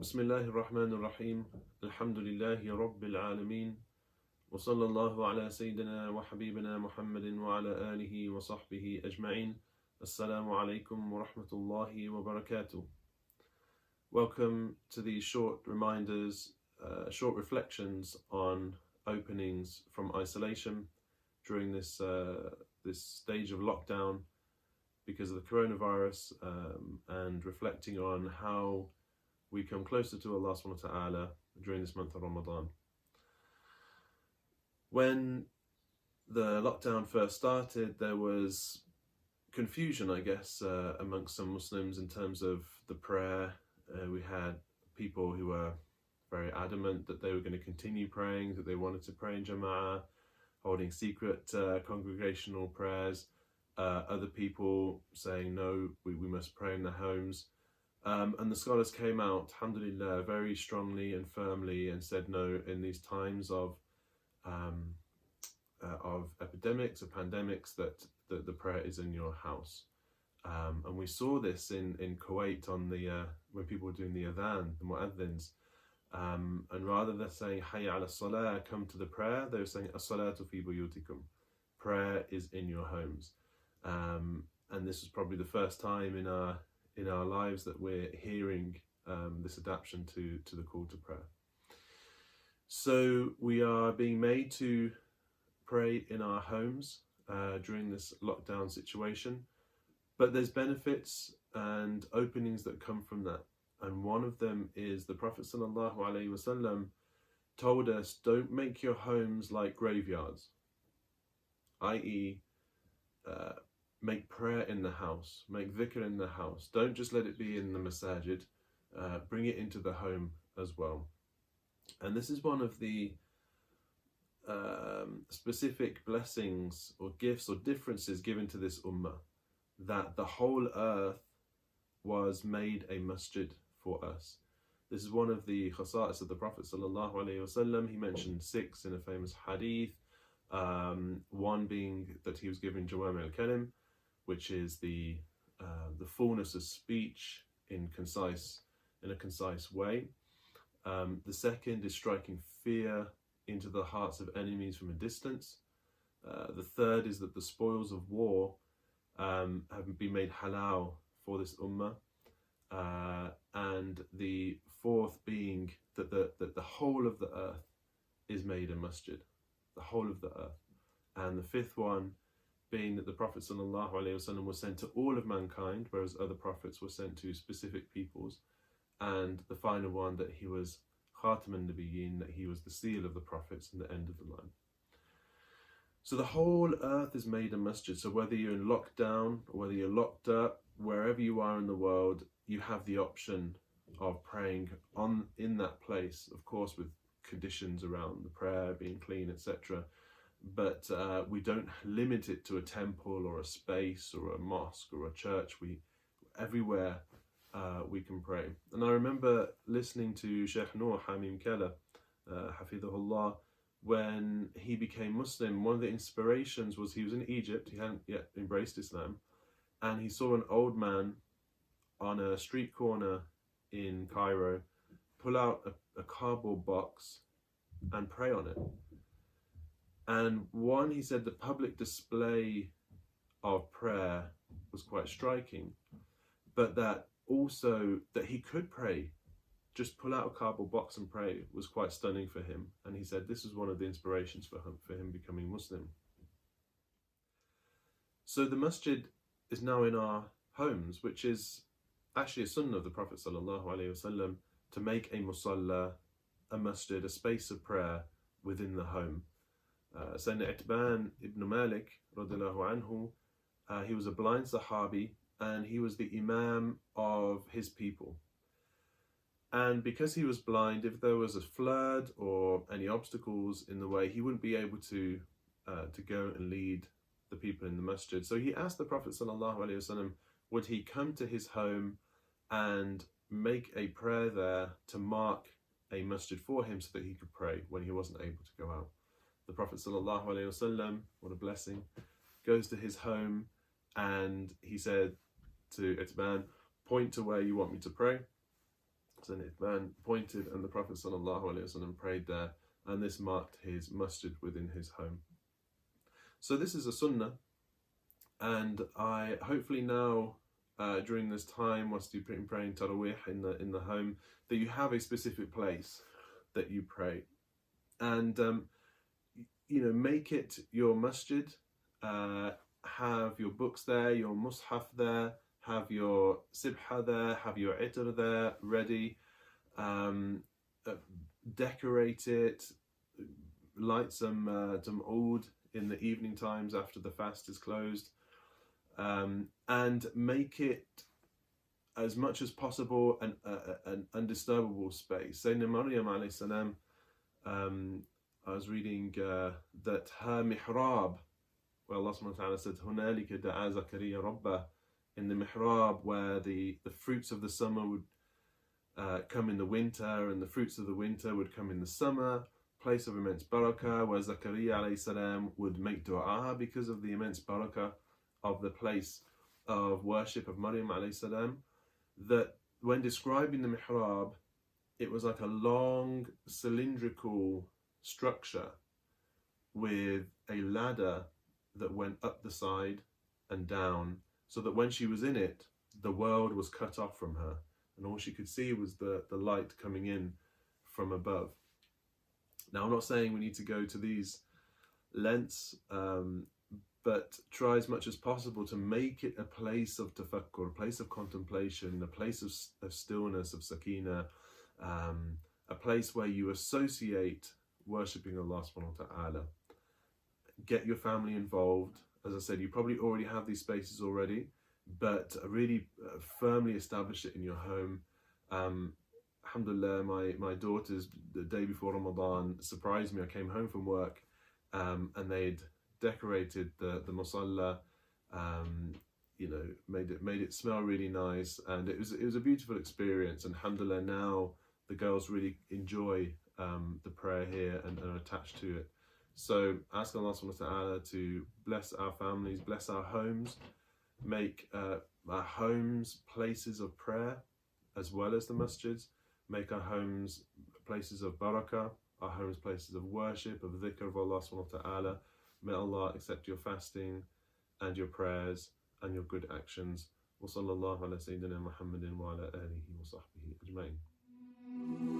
بسم الله الرحمن الرحيم الحمد لله رب العالمين وصلى الله على سيدنا وحبيبنا محمد وعلى آله وصحبه أجمعين. Assalamu alaikum wa rahmatullahi wa barakatuh. Welcome to these short reminders, short reflections on openings from isolation during this stage of lockdown because of the coronavirus, and reflecting on how we come closer to Allah subhanahu wa ta'ala during this month of Ramadan. When the lockdown first started, there was confusion, I guess, amongst some Muslims in terms of the prayer. We had people who were very adamant that they were going to continue praying, that they wanted to pray in Jama'ah, holding secret congregational prayers. Other people saying, no, we must pray in their homes. And the scholars came out, alhamdulillah, very strongly and firmly and said, no, in these times of epidemics, of pandemics, that the prayer is in your house. And we saw this in Kuwait on the when people were doing the adhan, the mu'adhins, and rather than saying hayya ala salah, come to the prayer, they were saying as-salatu fi buyutikum, prayer is in your homes. And this was probably the first time in our lives that we're hearing this adaptation to the call to prayer. So we are being made to pray in our homes during this lockdown situation, but there's benefits and openings that come from that, and one of them is the Prophet sallallahu alaihi wasallam told us, don't make your homes like graveyards, i.e. make prayer in the house, make dhikr in the house. Don't just let it be in the masajid, bring it into the home as well. And this is one of the specific blessings or gifts or differences given to this ummah, that the whole earth was made a masjid for us. This is one of the khasa'is of the Prophet sallallahu alaihi wasallam. He mentioned 6 in a famous hadith, one being that he was given jawami al-kalim, which is the fullness of speech in a concise way. The second is striking fear into the hearts of enemies from a distance. The third is that the spoils of war have been made halal for this ummah. And the fourth being that the whole of the earth is made a masjid, the whole of the earth. And the fifth one being that the Prophet ﷺ was sent to all of mankind, whereas other prophets were sent to specific peoples. And the final one, that he was Khatam al-Nabiyyin, that he was the seal of the prophets and the end of the line. So the whole earth is made a masjid. So whether you're in lockdown or whether you're locked up, wherever you are in the world, you have the option of praying in that place, of course with conditions around the prayer being clean, etc. But we don't limit it to a temple or a space or a mosque or a church. Everywhere we can pray. And I remember listening to Sheikh Noor Hamim Kella, Hafidhahullah, when he became Muslim. One of the inspirations was he was in Egypt, he hadn't yet embraced Islam, and he saw an old man on a street corner in Cairo pull out a cardboard box and pray on it. And he said the public display of prayer was quite striking, but that also that he could pray, just pull out a cardboard box and pray, was quite stunning for him. And he said this was one of the inspirations for him becoming Muslim. So the masjid is now in our homes, which is actually a sunnah of the Prophet ﷺ, to make a musalla, a masjid, a space of prayer within the home. Sayyidina Itban ibn Malik radiallahu anhu, he was a blind Sahabi, and he was the Imam of his people. And because he was blind, if there was a flood or any obstacles in the way, he wouldn't be able to go and lead the people in the masjid. So he asked the Prophet ﷺ, would he come to his home and make a prayer there to mark a masjid for him so that he could pray when he wasn't able to go out. The Prophet ﷺ, what a blessing, goes to his home and he said to Itban, point to where you want me to pray. So Uthman pointed, and the Prophet ﷺ prayed there, and this marked his masjid within his home. So this is a sunnah, and I hopefully now during this time, whilst you're praying Taraweeh in the home, that you have a specific place that you pray, and make it your masjid. Have your books there, your mushaf there, have your sibha there, have your itr there ready, decorate it, light some oud in the evening times after the fast is closed, and make it as much as possible an undisturbable space. Sayyidina Maryam alayhi salam, I was reading that her mihrab, where Allah subhanahu wa ta'ala said, هُنَالِكَ دَعَا زَكَرِيَّا رَبَّهُ, in the mihrab where the fruits of the summer would come in the winter, and the fruits of the winter would come in the summer, place of immense barakah, where Zakaria alayhi salam would make dua because of the immense barakah of the place of worship of Maryam alayhi salam, that when describing the mihrab, it was like a long cylindrical structure with a ladder that went up the side and down, so that when she was in it, the world was cut off from her, and all she could see was the light coming in from above. Now, I'm not saying we need to go to these lengths, but try as much as possible to make it a place of tafakkur, a place of contemplation, a place of stillness, of sakina, a place where you associate worshipping Allah subhanahu wa ta'ala. Get your family involved. As I said, you probably already have these spaces already, but really firmly establish it in your home. Alhamdulillah, my daughters, the day before Ramadan, surprised me. I came home from work, and they'd decorated the musalla, made it smell really nice, and it was a beautiful experience. And alhamdulillah, now the girls really enjoy the prayer here and are attached to it. So ask Allah subhanahu wa ta'ala to bless our families, bless our homes, make our homes places of prayer as well as the masjids, make our homes places of barakah, our homes places of worship, of dhikr of Allah subhanahu wa ta'ala. May Allah accept your fasting and your prayers and your good actions. Wa sallallahu ala sayyidina Muhammadin wa ala alihi wa sahbihi ajma'in.